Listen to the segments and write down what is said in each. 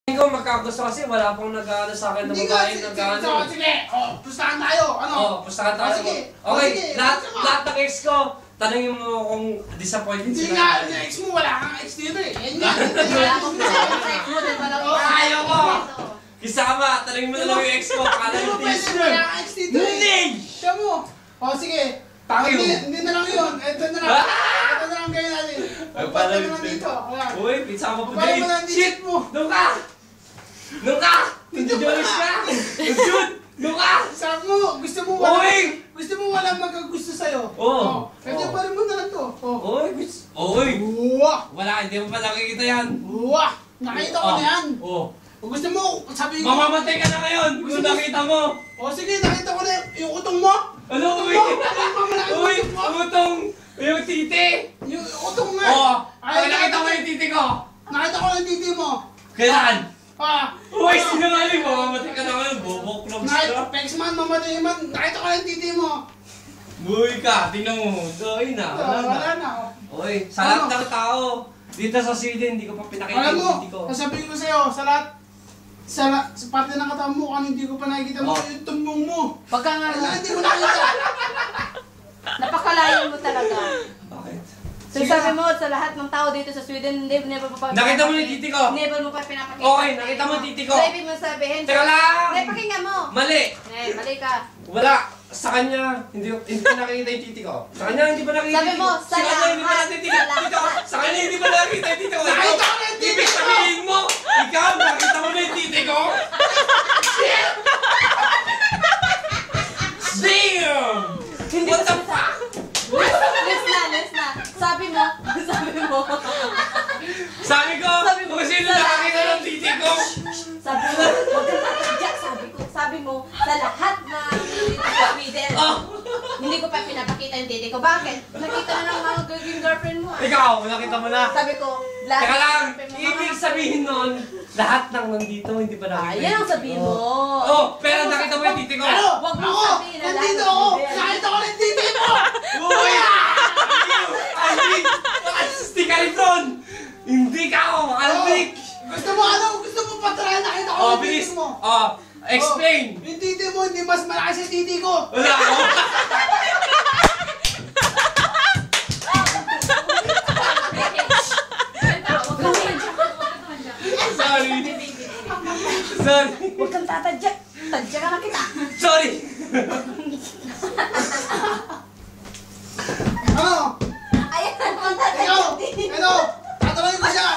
Hindi ko magkagusto kasi wala pong nag-ano sa akin na babaeng nag-ano. Sige, pustahan tayo. Ano? Pustahan tayo. Sige. Okay, lahat ng ex ko, tanungin mo kung disappointed sila. Hindi nga, yung ex mo, wala kang ex dito eh. Yan nga. Wala akong ex mo, di ba lang ayaw ko! Kisama, tanungin mo na lang yung ex ko, kala yung tease mo. Wala kang ex dito eh. Hindi! Siya mo. Sige. Hindi na lang yun. Ito na lang. Ito na lang kayo natin. Pagpata na lang dito. Uy, pizza mo po dito. Shit mo. Doon ka! Doon ka! Hindi Jonas ka! Doon ka! Sabi mo, gusto mo walang magkagusto sa'yo. Oo. Kaya pa rin mo na lang to. Uy! Wala, hindi mo pa nakikita yan. Nakita ko na yan. Kung gusto mo, sabi ko. Mamamatay ka na ngayon kung nakita mo. Sige, nakita ko na yung utong mo. Ano? Uy! Utong! Yung titi! Yung utong nga. Ay, nakita mo yung titi ko. Nakita ko yung titi mo. Kailan? Uy! Sinungaling mo! Mamamatay ka na ngayon. Bobok lang siya. Pex man, mamatay man. Nakita ko yung titi mo. Buhay ka. Tingnan mo. Doy na. Wala na. Uy, sa lahat ng tao. Dito sa Sweden, hindi ko pa pinakita yung titi ko. Sasabihin ko sa'yo, sa lahat, sa parte ng katawan mo, kung hindi ko pa nakikita mo, yung tumbong mo. Pagka nga hindi ko nakikita. Napakalayo mo talaga. Bakit? So sabi mo, sa lahat ng tao dito sa Sweden, never mo pa nakita mo yung titi ko? Never mo pa pinapakita. Okay, nakita mo yung titi ko. So ibig mo sabihin, teka lang! pakinggan mo. Mali! Mali ka. Wala. Sa kanya, hindi pa nakikita yung titi ko. Sa kanya, hindi pa nakikita sabi mo, sa lahat. Hindi pa nakikita yung titi ko. Sa kanya, hindi pa nakikita yung titi ko. Nakita ko na yung titi ko! Sabihin mo, ikaw, nakita mo na yung titi ko? Damn! What the fuck? Listen. Sabi mo. Sabi ko, kung sino nakakita ng titi ko. Sabi mo, huwag kang tatadyak. Sabi mo, sa lahat na dito sa Sweden, hindi ko pa pinapakita yung titi ko. Bakit? Nakita na ng mga girlfriend mo. Ikaw, nakita mo na. Sabi ko, lahat. Teka lang, ibig sabihin nun, lahat ng nandito, hindi pa nakikita. Yan ang sabihin mo. Pero nakita mo yung titi ko. Huwag mo sabihin na lahat. Nandito ako! Nakita ko na yung titi mo! Uy! Stick ka rin doon! Hindi ka ako, Alvik! Gusto mo patry, nakita ko yung titi mo. Explain! Yung titi mo, hindi mas malaki sa titi ko. Wala ako! Sorry! Huwag kang tatadyak. Tadyak ka na kita. Sorry! Ayan, huwag kang tatadyak. Tatanungin ko siya.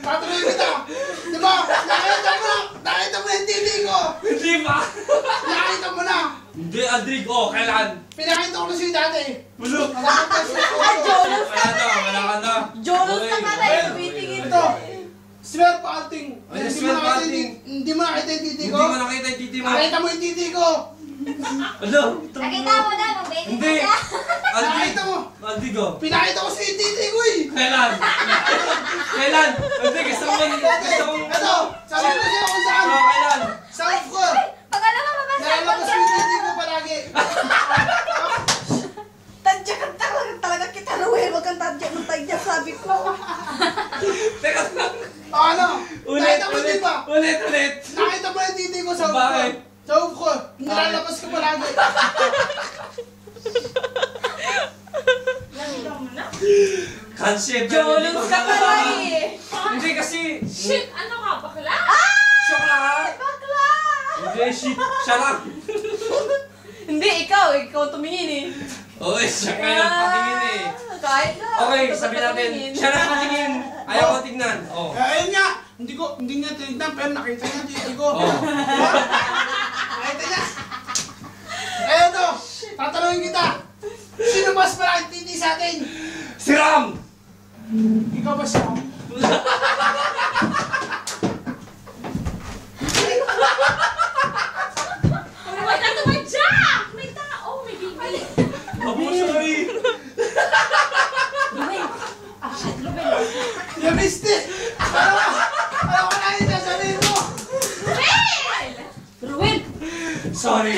Tatanungin kita. Diba? Nakita mo yung titi ko. Hindi ba? Nakita mo na. Hindi, Adrig. Kailan? Pinakita ko na siya dati. Bulok! Jonas ka na eh. Wala ka na. Jonas ka na eh. Tumitingin Ito. Swear pa alting. Hindi mo nakita yung titi ko. Hindi ko nakita yung titi mo. Nakita mo yung titi ko. Ano? Nakita mo na nung baby Hindi! ka. Adrig! Nakita mo. Adrig Pinakita ko sa yung titi ko eh. Kailan? Kailan? Adrig, gusto mo Ito. Sabi ko siya kung saan. Kailan? Self ko. Pangalawa mabasa. Nalalabas yung titi ko palagi. Tadyak ka talaga kita, Ruel. Huwag kang tadyak ng tadyak, sabi ko. Teka lang. Ano? Nakita mo di ba? Ulit! Nakita mo yung titi ko sa upo. Bakit? Sa upo ko. Nilalabas ko palagi. Kansi, Jonas ka pala eh. Hindi kasi... Shit, ano ka? Bakla? Siya lang! Bakla! Hindi, shit. Siya lang! Hindi, ikaw tumingin eh. Uy, siya nga nagpatingin eh. Kahit na. Okay, sabihin natin, siya nagpatingin. Ayaw ko tignan. Ayun nga. Hindi niya tinignan pero nakita niya titi ko. Nakita niya. Eto. Tatanungin kita. Sino mas malaking titi sa atin? Si Ram! Ikaw ba siya? Wait lang naman dyan! May tao, may baby. Abo, sorry! You missed it! Alam ko na yung sasabihin mo! Ruel! Sorry!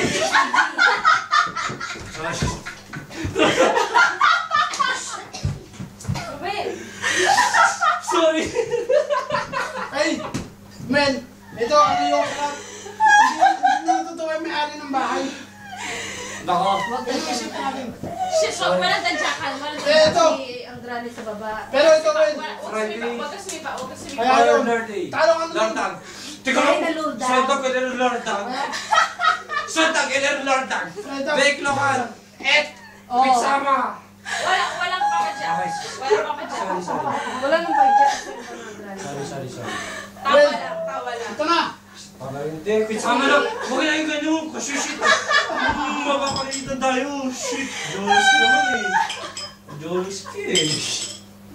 Ruel! Men, ito, ano yung sarap? Hindi na natutuwa yung may-ari ng bahay. Nako. Huwag ka Ano isip natin? Shit, walang tadyakan. Walang Eh, ito. ang granny sa baba. Pero ito, men. Huwag ka sumipa. Kaya yun. Lordy. Talong ano Lordang. Teka Ay, lang. nalurdang. Sontag ka ng Lordang. Sontag ka ng Lordang. Ito. Beklokan. Et. Oh. Pitsama. Walang papadyak. Walang papadyak. Wala nang pagdyak. Sorry. Tawa lang. Ito na. Hindi, pitsama lang. Huwag na yung ganun. Kasi shit. Mapapalitan tayo. Shit. Jolis ka naman eh. Jolis ka eh.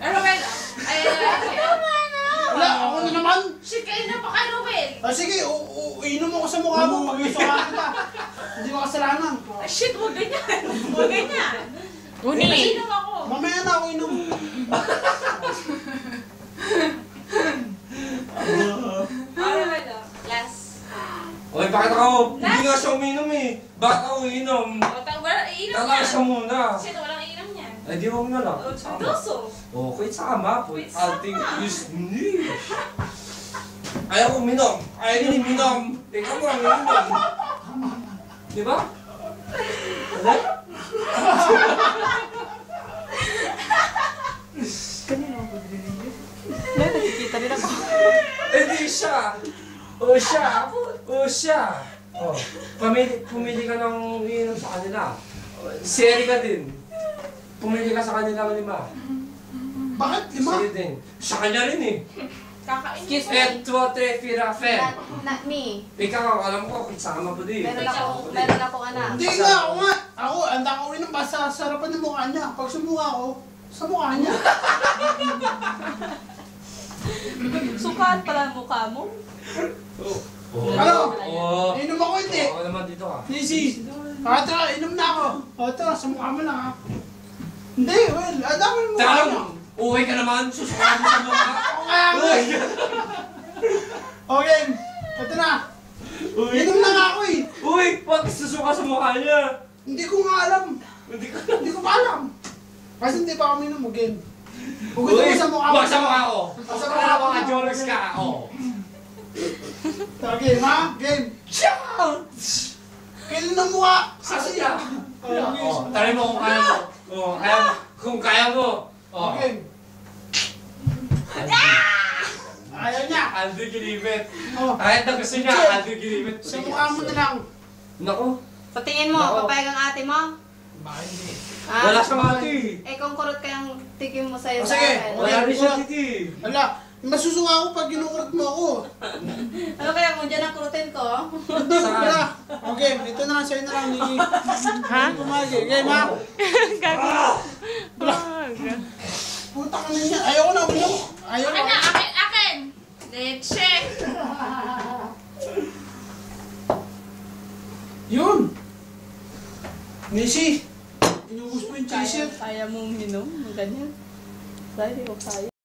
Ano ba yun? Ay, Wala, ako na naman. shit, kayo na pa ka, Ruben. Sige, inom ako sa mukha mo. Pag-isukaan kita. Hindi mo kasalanan. Shit, huwag ganyan. Huwag ganyan. Uni. Inom ako. Mamaya na ako inom. Ano ba yun? Last. Oy, bakit ako? Hindi nga siya uminom eh. Bakit ako uminom? Inom Tala siya niya. muna. Shit, walang inom niya. Ay, di huwag na lang. Doso. Okay, sama po. Wait, sama. Ating is ni. Ayaw ko uminom. Ayaw niyo uminom. Ikaw mo ang uminom. Di ba? Ano? Nakikita rin ako. Hindi siya. O siya. O siya. Oh, pumili ka ng uminom sa kanila. Si Erika din. Pumili ka sa kanila 5. Bakit? Lima? Sa'yo din. Sa kanya rin eh. Kakain. Excuse me. Et, 2, 3, 4, Fer. Not me. Ikaw, alam ko, pinsama po din. Meron ako anak. Hindi nga, ako nga. Ako, handa ko inom basta sa harapan ng mukha niya. Pag sumuha ko, sa mukha niya. Sukaan pala ang mukha mo. Ano? Oo. Inom ako hindi. Oo naman dito ka. Sisi. Ito, inom na ako. Ito, sa mukha mo lang ha. Hindi, well, dami mo Teka mukha lang, niya. uwi ka naman, susukaan mo sa mukha. Ako kaya mo. Uy! Okay, ito na. Inom na nga ako eh. Uy! Bakit susuka sa mukha niya? Hindi ko nga alam. Hindi ko... Hindi ko pa alam. Kasi hindi pa ako inom again. Hugutin mo sa mukha mo. Huwag sa mukha ko. Sa mukha mo. Mga Jolis ka, oo. Okay, ha? Game. Kailan ng mukha? Kasi Kasi ya. Oo, try mo kung kaya mo. Oo, kaya mo. Kung kaya mo. Oo. Okay. Ayaw niya. Aldo Gilibet. Oh, Kahit na gusto niya, Aldo Gilibet. sa mukha mo na lang. Naku. Patingin mo, Nako. papayag ang ate mo. Bakit hindi? Ah, Wala siyang ate. Eh kung kurot kayang tikim mo sa'yo Oh, sa sige. akin. Wala rin siya titi. Wala. Masusunga ako pag ginukurot mo ako. Ano kaya mo dyan ang kurutin ko? Hindi, wala. Okay, ito na lang sa'yo na lang. Niki. Ha? Pumagi. Game ha? Puta ka na niya. Ayoko na, uminom. Ayoko Akin na, na. akin. Leche. Yun. Nishi. Inubos mo yung t-shirt. Kaya mong minom ng ganyan. Dahil hindi ko kaya.